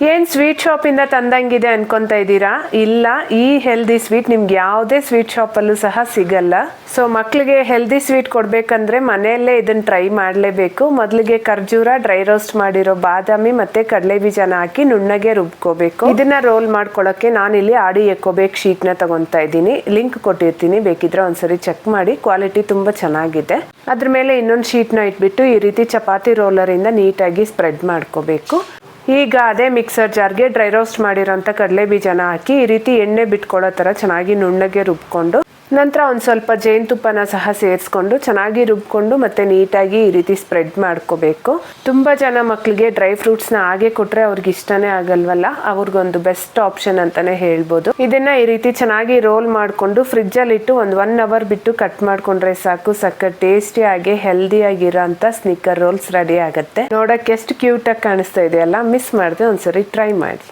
ಏನ್ sweet shop ಇಂದ ತಂದಂಗಿದೆ ಅನ್ಕೊಂತ ಇದ್ದೀರಾ? ಇಲ್ಲ, ಈ ಹೆಲ್ದಿ ಸ್ವೀಟ್ ನಿಮ್ಗೆ ಯಾವುದೇ ಸ್ವೀಟ್ ಶಾಪ್ ಅಲ್ಲೂ ಸಹ ಸಿಗಲ್ಲ. ಸೊ ಮಕ್ಳಿಗೆ ಹೆಲ್ದಿ ಸ್ವೀಟ್ ಕೊಡ್ಬೇಕಂದ್ರೆ ಮನೆಯಲ್ಲೇ ಇದನ್ನ ಟ್ರೈ ಮಾಡಲೇಬೇಕು. ಮೊದಲಿಗೆ ಖರ್ಜೂರ, ಡ್ರೈ ರೋಸ್ಟ್ ಮಾಡಿರೋ ಬಾದಾಮಿ ಮತ್ತೆ ಕಡಲೆ ಬೀಜನ ಹಾಕಿ ನುಣ್ಣಗೆ ರುಬ್ಕೋಬೇಕು. ಇದನ್ನ ರೋಲ್ ಮಾಡ್ಕೊಳ್ಳೋಕೆ ನಾನಿಲ್ಲಿ ಆಡಿ ಎಕೋಬೇಕ್ ಶೀಟ್ ನ ತಗೊಂತಾ ಇದ್ದೀನಿ. ಲಿಂಕ್ ಕೊಟ್ಟಿರ್ತೀನಿ, ಬೇಕಿದ್ರೆ ಒಂದ್ಸರಿ ಚೆಕ್ ಮಾಡಿ. ಕ್ವಾಲಿಟಿ ತುಂಬಾ ಚೆನ್ನಾಗಿದೆ. ಅದ್ರ ಮೇಲೆ ಇನ್ನೊಂದು ಶೀಟ್ ನ ಇಟ್ಬಿಟ್ಟು ಈ ರೀತಿ ಚಪಾತಿ ರೋಲರ್ ಇಂದ ನೀಟಾಗಿ ಸ್ಪ್ರೆಡ್ ಮಾಡ್ಕೋಬೇಕು. ಈಗ ಅದೇ ಮಿಕ್ಸರ್ ಜಾರ್ಗೆ ಡ್ರೈ ರೋಸ್ಟ್ ಮಾಡಿರೋಂಥ ಕಡಲೆ ಬೀಜನ ಹಾಕಿ ಈ ರೀತಿ ಎಣ್ಣೆ ಬಿಟ್ಕೊಳ್ಳೋ ಥರ ಚೆನ್ನಾಗಿ ನುಣ್ಣಗೆ ರುಬ್ಕೊಂಡು, ನಂತರ ಒಂದು ಸ್ವಲ್ಪ ಜೇನುತುಪ್ಪನ ಸಹ ಸೇರಿಸ್ಕೊಂಡು ಚೆನ್ನಾಗಿ ರುಬ್ಕೊಂಡು ಮತ್ತೆ ನೀಟಾಗಿ ಈ ರೀತಿ ಸ್ಪ್ರೆಡ್ ಮಾಡ್ಕೋಬೇಕು. ತುಂಬ ಜನ ಮಕ್ಕಳಿಗೆ ಡ್ರೈ ಫ್ರೂಟ್ಸ್ನ ಹಾಗೆ ಕೊಟ್ಟರೆ ಅವ್ರಿಗೆ ಇಷ್ಟನೇ ಆಗಲ್ವಲ್ಲ, ಅವ್ರಿಗೊಂದು ಬೆಸ್ಟ್ ಆಪ್ಷನ್ ಅಂತಾನೆ ಹೇಳ್ಬೋದು. ಇದನ್ನ ಈ ರೀತಿ ಚೆನ್ನಾಗಿ ರೋಲ್ ಮಾಡಿಕೊಂಡು ಫ್ರಿಜ್ಜಲ್ಲಿ ಇಟ್ಟು ಒಂದು 1 ಅವರ್ ಬಿಟ್ಟು ಕಟ್ ಮಾಡ್ಕೊಂಡ್ರೆ ಸಾಕು. ಸಕ್ಕ ಟೇಸ್ಟಿ ಆಗಿ ಹೆಲ್ದಿ ಆಗಿರೋ ಅಂತ ಸ್ನಿಕ್ಕರ್ ರೋಲ್ಸ್ ರೆಡಿ ಆಗುತ್ತೆ. ನೋಡಕ್ಕೆ ಎಷ್ಟು ಕ್ಯೂಟ್ ಆಗಿ ಕಾಣಿಸ್ತಾ ಇದೆಯಲ್ಲ, ಮಿಸ್ ಮಾಡದೆ ಒಂದ್ಸರಿ ಟ್ರೈ ಮಾಡಿ.